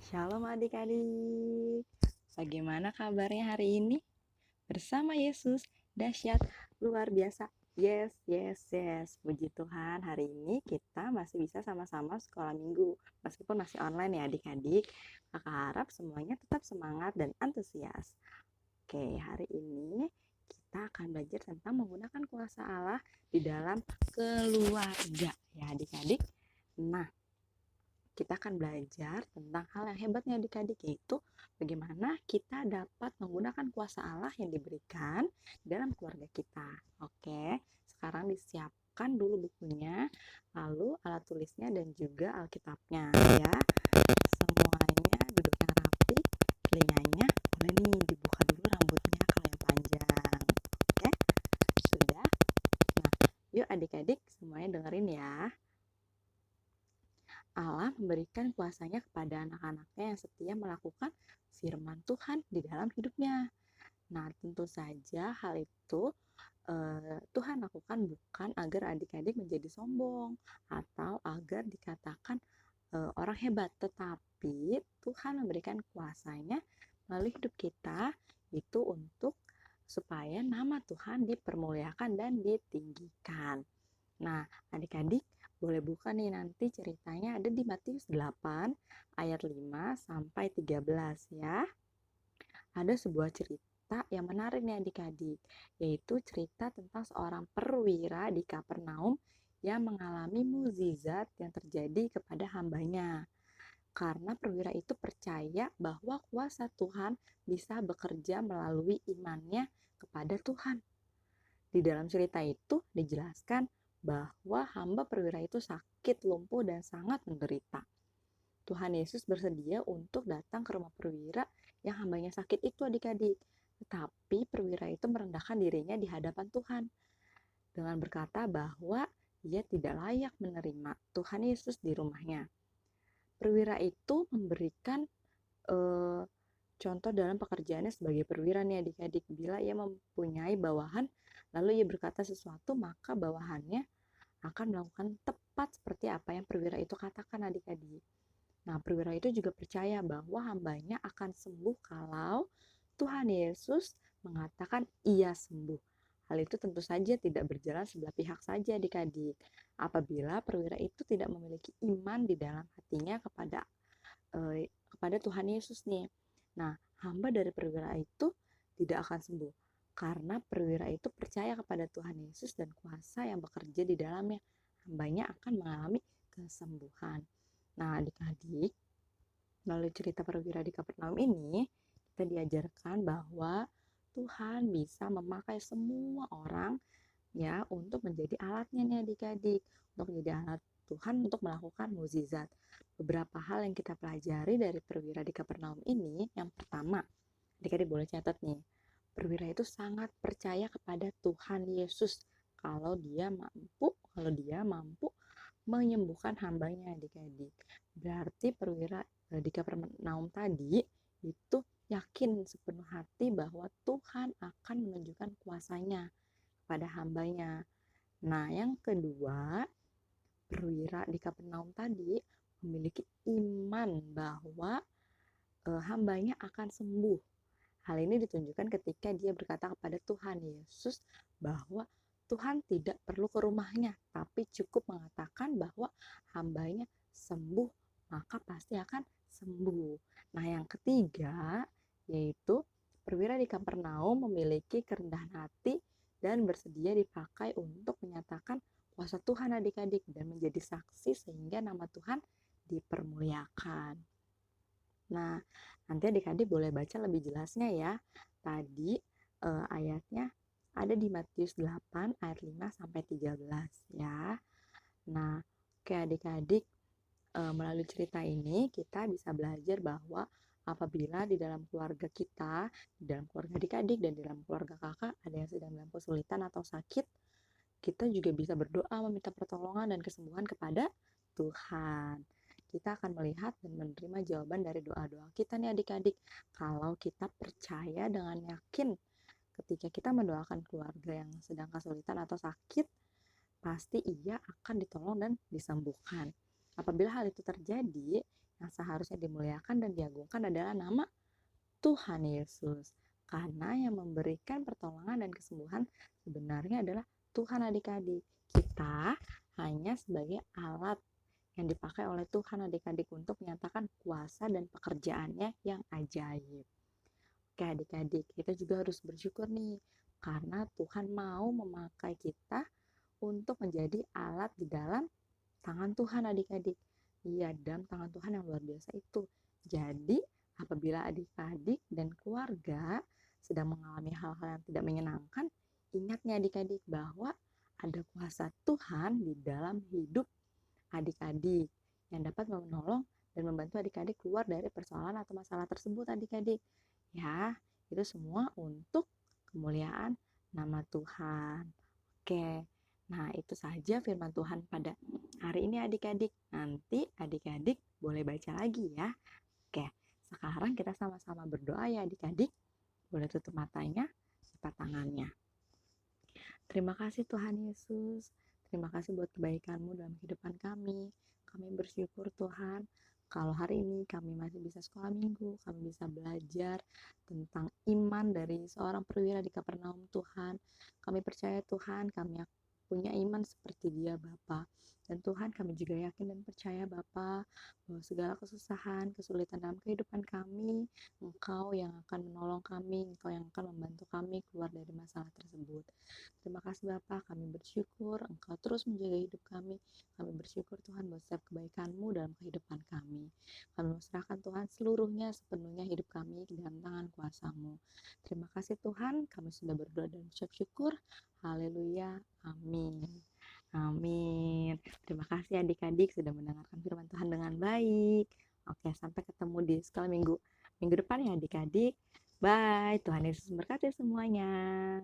Shalom adik-adik. Bagaimana kabarnya hari ini? Bersama Yesus, dahsyat, luar biasa. Yes, yes, yes. Puji Tuhan, hari ini kita masih bisa sama-sama sekolah minggu. Meskipun masih online ya adik-adik. Kakak harap semuanya tetap semangat dan antusias. Oke, hari ini kita akan belajar tentang menggunakan kuasa Allah di dalam keluarga ya adik-adik. Nah, kita akan belajar tentang hal yang hebatnya adik-adik, yaitu bagaimana kita dapat menggunakan kuasa Allah yang diberikan dalam keluarga kita. Oke, sekarang disiapkan dulu bukunya, lalu alat tulisnya dan juga alkitabnya ya. Semuanya duduk yang rapi, telinganya boleh nih dibuka dulu rambutnya kalau yang panjang. Oke, sudah. Nah, yuk adik-adik semuanya dengerin ya. Allah memberikan kuasanya kepada anak-anaknya yang setia melakukan firman Tuhan di dalam hidupnya. Nah, tentu saja hal itu Tuhan lakukan bukan agar adik-adik menjadi sombong atau agar dikatakan orang hebat, tetapi Tuhan memberikan kuasanya melalui hidup kita itu untuk supaya nama Tuhan dipermuliakan dan ditinggikan. Nah, adik-adik boleh buka nih nanti ceritanya ada di Matius 8 ayat 5 sampai 13 ya. Ada sebuah cerita yang menarik nih adik-adik, yaitu cerita tentang seorang perwira di Kapernaum yang mengalami mukjizat yang terjadi kepada hambanya. Karena perwira itu percaya bahwa kuasa Tuhan bisa bekerja melalui imannya kepada Tuhan. Di dalam cerita itu dijelaskan bahwa hamba perwira itu sakit, lumpuh, dan sangat menderita. Tuhan Yesus bersedia untuk datang ke rumah perwira yang hambanya sakit itu adik-adik. Tetapi perwira itu merendahkan dirinya di hadapan Tuhan dengan berkata bahwa ia tidak layak menerima Tuhan Yesus di rumahnya. Perwira itu memberikan eh, contoh dalam pekerjaannya sebagai perwira nih adik-adik. Bila ia mempunyai bawahan, lalu ia berkata sesuatu, maka bawahannya akan melakukan tepat seperti apa yang perwira itu katakan adik-adik. Nah, perwira itu juga percaya bahwa hambanya akan sembuh kalau Tuhan Yesus mengatakan ia sembuh. Hal itu tentu saja tidak berjalan sebelah pihak saja adik-adik. Apabila perwira itu tidak memiliki iman di dalam hatinya kepada Tuhan Yesus nih. Nah, hamba dari perwira itu tidak akan sembuh karena perwira itu percaya kepada Tuhan Yesus dan kuasa yang bekerja di dalamnya. Hambanya akan mengalami kesembuhan. Nah, adik-adik, melalui cerita perwira di Kapernaum ini, kita diajarkan bahwa Tuhan bisa memakai semua orang ya untuk menjadi alatnya nih adik-adik, untuk menjadi alat Tuhan untuk melakukan mukjizat. Beberapa hal yang kita pelajari dari perwira di Kapernaum ini, yang pertama, adik-adik boleh catat nih, perwira itu sangat percaya kepada Tuhan Yesus kalau dia mampu menyembuhkan hambanya adik-adik. Berarti perwira di Kapernaum tadi itu yakin sepenuh hati bahwa Tuhan akan menunjukkan kuasanya pada hambanya. Nah, yang kedua, perwira di Kapernaum tadi memiliki iman bahwa hambanya akan sembuh. Hal ini ditunjukkan ketika dia berkata kepada Tuhan Yesus bahwa Tuhan tidak perlu ke rumahnya, tapi cukup mengatakan bahwa hambanya sembuh, maka pasti akan sembuh. Nah, yang ketiga, yaitu perwira di Kapernaum memiliki kerendahan hati dan bersedia dipakai untuk menyatakan kuasa Tuhan adik-adik dan menjadi saksi sehingga nama Tuhan dipermuliakan. Nah, nanti adik-adik boleh baca lebih jelasnya ya. Tadi ayatnya ada di Matius 8 ayat 5 sampai 13 ya. Nah, oke adik-adik, melalui cerita ini kita bisa belajar bahwa apabila di dalam keluarga kita, di dalam keluarga adik-adik dan di dalam keluarga kakak ada yang sedang dalam kesulitan atau sakit, kita juga bisa berdoa meminta pertolongan dan kesembuhan kepada Tuhan. Kita akan melihat dan menerima jawaban dari doa-doa kita nih adik-adik. Kalau kita percaya dengan yakin ketika kita mendoakan keluarga yang sedang kesulitan atau sakit, pasti ia akan ditolong dan disembuhkan. Apabila hal itu terjadi, yang seharusnya dimuliakan dan diagungkan adalah nama Tuhan Yesus. Karena yang memberikan pertolongan dan kesembuhan sebenarnya adalah Tuhan adik-adik. Kita hanya sebagai alat yang dipakai oleh Tuhan adik-adik untuk menyatakan kuasa dan pekerjaannya yang ajaib. Oke adik-adik, kita juga harus bersyukur nih, karena Tuhan mau memakai kita untuk menjadi alat di dalam tangan Tuhan adik-adik. Iya, dalam tangan Tuhan yang luar biasa itu. Jadi, apabila adik-adik dan keluarga sedang mengalami hal-hal yang tidak menyenangkan, ingat nih adik-adik bahwa ada kuasa Tuhan di dalam hidup adik-adik yang dapat menolong dan membantu adik-adik keluar dari persoalan atau masalah tersebut adik-adik. Ya, itu semua untuk kemuliaan nama Tuhan. Oke, nah itu saja firman Tuhan pada hari ini adik-adik. Nanti adik-adik boleh baca lagi ya. Oke, sekarang kita sama-sama berdoa ya adik-adik. Boleh tutup matanya, lipat tangannya. Terima kasih Tuhan Yesus. Terima kasih buat kebaikan-Mu dalam kehidupan kami. Kami bersyukur Tuhan, kalau hari ini kami masih bisa sekolah minggu, kami bisa belajar tentang iman dari seorang perwira di Kapernaum Tuhan. Kami percaya Tuhan, kami punya iman seperti Dia Bapa. Dan Tuhan, kami juga yakin dan percaya Bapa bahwa segala kesusahan, kesulitan dalam kehidupan kami, Engkau yang akan menolong kami, Engkau yang akan membantu kami keluar dari masalah tersebut. Terima kasih Bapak, kami bersyukur Engkau terus menjaga hidup kami. Kami bersyukur Tuhan buat setiap kebaikan-Mu dalam kehidupan kami. Kami serahkan Tuhan seluruhnya, sepenuhnya hidup kami di dalam tangan kuasa-Mu. Terima kasih Tuhan, kami sudah berdoa dan berucap syukur. Haleluya, amin. Amin. Terima kasih adik-adik sudah mendengarkan firman Tuhan dengan baik. Oke, sampai ketemu di sekolah minggu depan ya adik-adik. Bye. Tuhan Yesus memberkati semuanya.